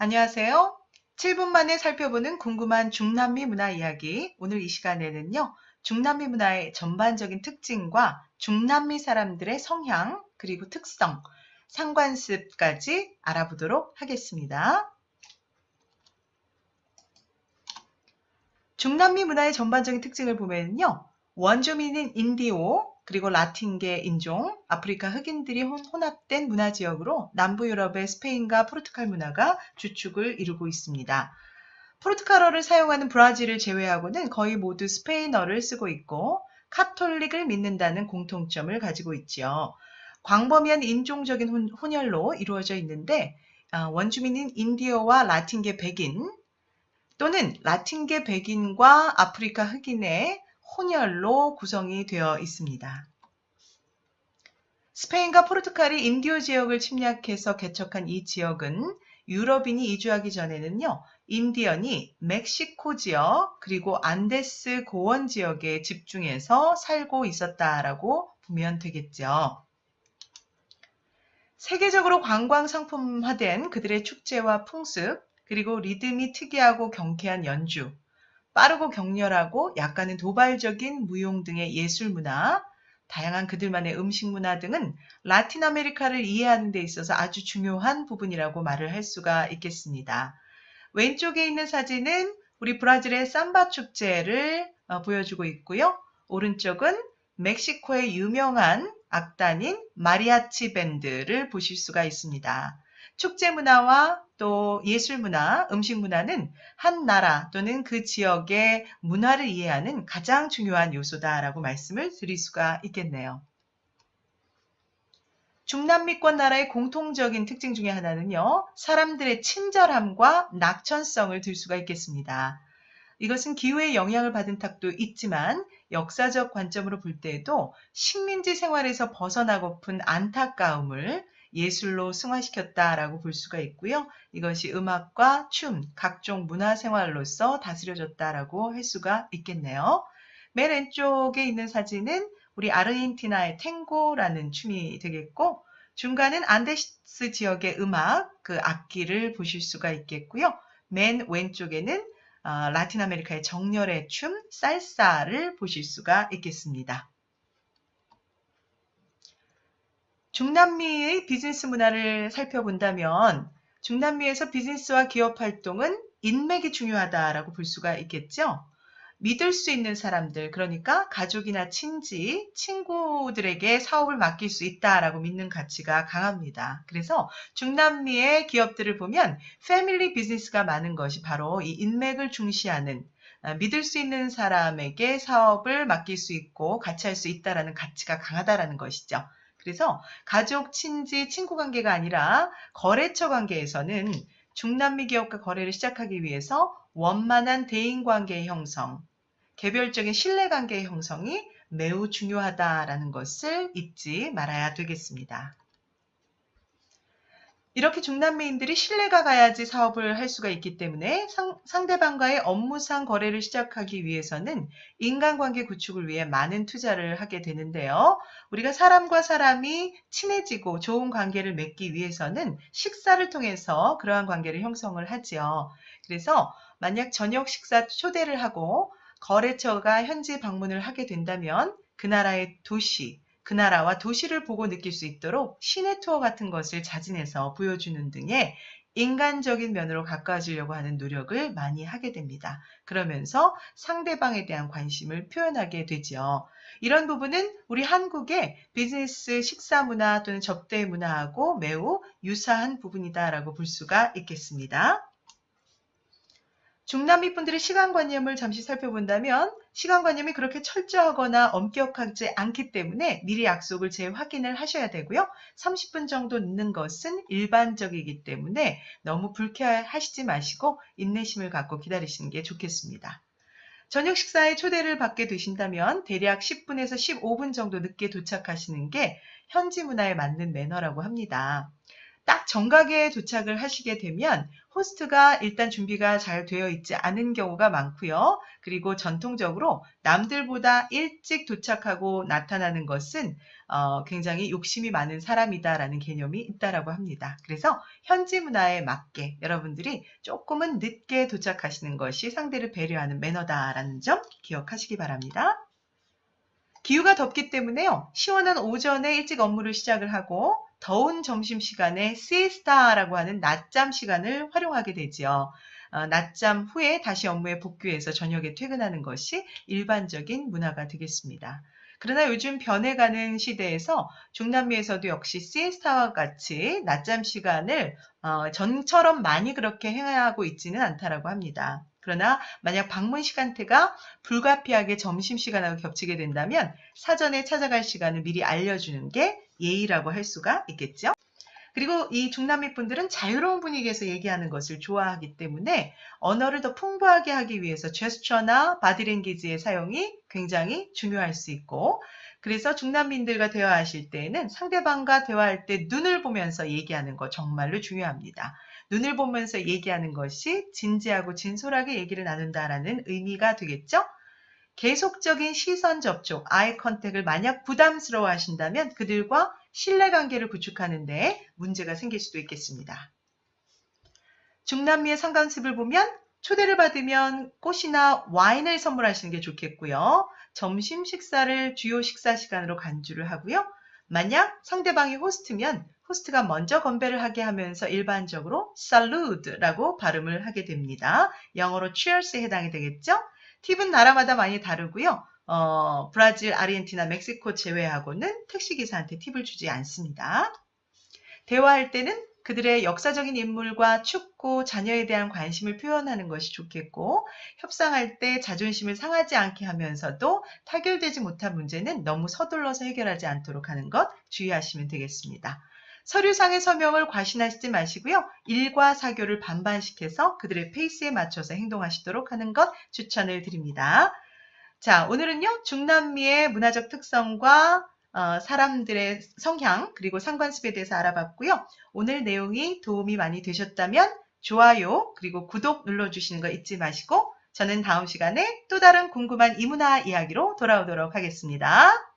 안녕하세요. 7분 만에 살펴보는 궁금한 중남미 문화 이야기. 오늘 이 시간에는요, 중남미 문화의 전반적인 특징과 중남미 사람들의 성향, 그리고 특성, 상관습까지 알아보도록 하겠습니다. 중남미 문화의 전반적인 특징을 보면요, 원주민인 인디오, 그리고 라틴계 인종, 아프리카 흑인들이 혼합된 문화 지역으로 남부 유럽의 스페인과 포르투갈 문화가 주축을 이루고 있습니다. 포르투갈어를 사용하는 브라질을 제외하고는 거의 모두 스페인어를 쓰고 있고 카톨릭을 믿는다는 공통점을 가지고 있지요. 광범위한 인종적인 혼혈로 이루어져 있는데 원주민인 인디어와 라틴계 백인 또는 라틴계 백인과 아프리카 흑인의 혼혈로 구성이 되어 있습니다. 스페인과 포르투갈이 인디오 지역을 침략해서 개척한 이 지역은 유럽인이 이주하기 전에는요, 인디언이 멕시코 지역 그리고 안데스 고원 지역에 집중해서 살고 있었다라고 보면 되겠죠. 세계적으로 관광 상품화된 그들의 축제와 풍습, 그리고 리듬이 특이하고 경쾌한 연주, 빠르고 격렬하고 약간은 도발적인 무용 등의 예술 문화, 다양한 그들만의 음식 문화 등은 라틴 아메리카를 이해하는 데 있어서 아주 중요한 부분이라고 말을 할 수가 있겠습니다. 왼쪽에 있는 사진은 우리 브라질의 삼바 축제를 보여주고 있고요. 오른쪽은 멕시코의 유명한 악단인 마리아치 밴드를 보실 수가 있습니다. 축제 문화와 또 예술 문화, 음식 문화는 한 나라 또는 그 지역의 문화를 이해하는 가장 중요한 요소다라고 말씀을 드릴 수가 있겠네요. 중남미권 나라의 공통적인 특징 중에 하나는요, 사람들의 친절함과 낙천성을 들 수가 있겠습니다. 이것은 기후의 영향을 받은 탓도 있지만 역사적 관점으로 볼 때에도 식민지 생활에서 벗어나고픈 안타까움을 예술로 승화시켰다라고 볼 수가 있고요. 이것이 음악과 춤, 각종 문화생활로서 다스려졌다라고 할 수가 있겠네요. 맨 왼쪽에 있는 사진은 우리 아르헨티나의 탱고라는 춤이 되겠고, 중간은 안데스 지역의 음악, 그 악기를 보실 수가 있겠고요. 맨 왼쪽에는 라틴 아메리카의 정열의 춤, 살사를 보실 수가 있겠습니다. 중남미의 비즈니스 문화를 살펴본다면 중남미에서 비즈니스와 기업 활동은 인맥이 중요하다라고 볼 수가 있겠죠. 믿을 수 있는 사람들, 그러니까 가족이나 친지, 친구들에게 사업을 맡길 수 있다라고 믿는 가치가 강합니다. 그래서 중남미의 기업들을 보면 패밀리 비즈니스가 많은 것이 바로 이 인맥을 중시하는 믿을 수 있는 사람에게 사업을 맡길 수 있고 같이 할 수 있다라는 가치가 강하다라는 것이죠. 그래서 가족, 친지, 친구 관계가 아니라 거래처 관계에서는 중남미 기업과 거래를 시작하기 위해서 원만한 대인관계의 형성, 개별적인 신뢰관계의 형성이 매우 중요하다라는 것을 잊지 말아야 되겠습니다. 이렇게 중남미인들이 신뢰가 가야지 사업을 할 수가 있기 때문에 상대방과의 업무상 거래를 시작하기 위해서는 인간관계 구축을 위해 많은 투자를 하게 되는데요. 우리가 사람과 사람이 친해지고 좋은 관계를 맺기 위해서는 식사를 통해서 그러한 관계를 형성을 하지요. 그래서 만약 저녁 식사 초대를 하고 거래처가 현지 방문을 하게 된다면 그 나라의 도시, 그 나라와 도시를 보고 느낄 수 있도록 시내 투어 같은 것을 자진해서 보여주는 등의 인간적인 면으로 가까워지려고 하는 노력을 많이 하게 됩니다. 그러면서 상대방에 대한 관심을 표현하게 되죠. 이런 부분은 우리 한국의 비즈니스 식사 문화 또는 접대 문화하고 매우 유사한 부분이다라고 볼 수가 있겠습니다. 중남미 분들의 시간관념을 잠시 살펴본다면 시간관념이 그렇게 철저하거나 엄격하지 않기 때문에 미리 약속을 재확인을 하셔야 되고요. 30분 정도 늦는 것은 일반적이기 때문에 너무 불쾌하시지 마시고 인내심을 갖고 기다리시는 게 좋겠습니다. 저녁 식사에 초대를 받게 되신다면 대략 10분에서 15분 정도 늦게 도착하시는 게 현지 문화에 맞는 매너라고 합니다. 딱 정각에 도착을 하시게 되면 호스트가 일단 준비가 잘 되어 있지 않은 경우가 많고요. 그리고 전통적으로 남들보다 일찍 도착하고 나타나는 것은 굉장히 욕심이 많은 사람이다라는 개념이 있다라고 합니다. 그래서 현지 문화에 맞게 여러분들이 조금은 늦게 도착하시는 것이 상대를 배려하는 매너다라는 점 기억하시기 바랍니다. 기후가 덥기 때문에요. 시원한 오전에 일찍 업무를 시작을 하고 더운 점심시간에 시에스타라고 하는 낮잠 시간을 활용하게 되지요. 낮잠 후에 다시 업무에 복귀해서 저녁에 퇴근하는 것이 일반적인 문화가 되겠습니다. 그러나 요즘 변해가는 시대에서 중남미에서도 역시 시에스타와 같이 낮잠 시간을 전처럼 많이 그렇게 행하고 있지는 않다라고 합니다. 그러나 만약 방문 시간대가 불가피하게 점심시간하고 겹치게 된다면 사전에 찾아갈 시간을 미리 알려주는 게 예의라고 할 수가 있겠죠. 그리고 이 중남미 분들은 자유로운 분위기에서 얘기하는 것을 좋아하기 때문에 언어를 더 풍부하게 하기 위해서 제스처나 바디랭귀지의 사용이 굉장히 중요할 수 있고, 그래서 중남미인들과 대화하실 때에는 상대방과 대화할 때 눈을 보면서 얘기하는 거 정말로 중요합니다. 눈을 보면서 얘기하는 것이 진지하고 진솔하게 얘기를 나눈다라는 의미가 되겠죠? 계속적인 시선 접촉, 아이 컨택을 만약 부담스러워 하신다면 그들과 신뢰관계를 구축하는 데 문제가 생길 수도 있겠습니다. 중남미의 상관습을 보면 초대를 받으면 꽃이나 와인을 선물하시는 게 좋겠고요. 점심 식사를 주요 식사 시간으로 간주를 하고요. 만약 상대방이 호스트면 호스트가 먼저 건배를 하게 하면서 일반적으로 salute라고 발음을 하게 됩니다. 영어로 cheers에 해당이 되겠죠? 팁은 나라마다 많이 다르고요. 브라질, 아르헨티나, 멕시코 제외하고는 택시기사한테 팁을 주지 않습니다. 대화할 때는 그들의 역사적인 인물과 축구, 자녀에 대한 관심을 표현하는 것이 좋겠고, 협상할 때 자존심을 상하지 않게 하면서도 타결되지 못한 문제는 너무 서둘러서 해결하지 않도록 하는 것 주의하시면 되겠습니다. 서류상의 서명을 과신하시지 마시고요. 일과 사교를 반반씩해서 그들의 페이스에 맞춰서 행동하시도록 하는 것 추천을 드립니다. 자, 오늘은요. 중남미의 문화적 특성과 사람들의 성향 그리고 상관습에 대해서 알아봤고요. 오늘 내용이 도움이 많이 되셨다면 좋아요 그리고 구독 눌러주시는 거 잊지 마시고 저는 다음 시간에 또 다른 궁금한 이문화 이야기로 돌아오도록 하겠습니다.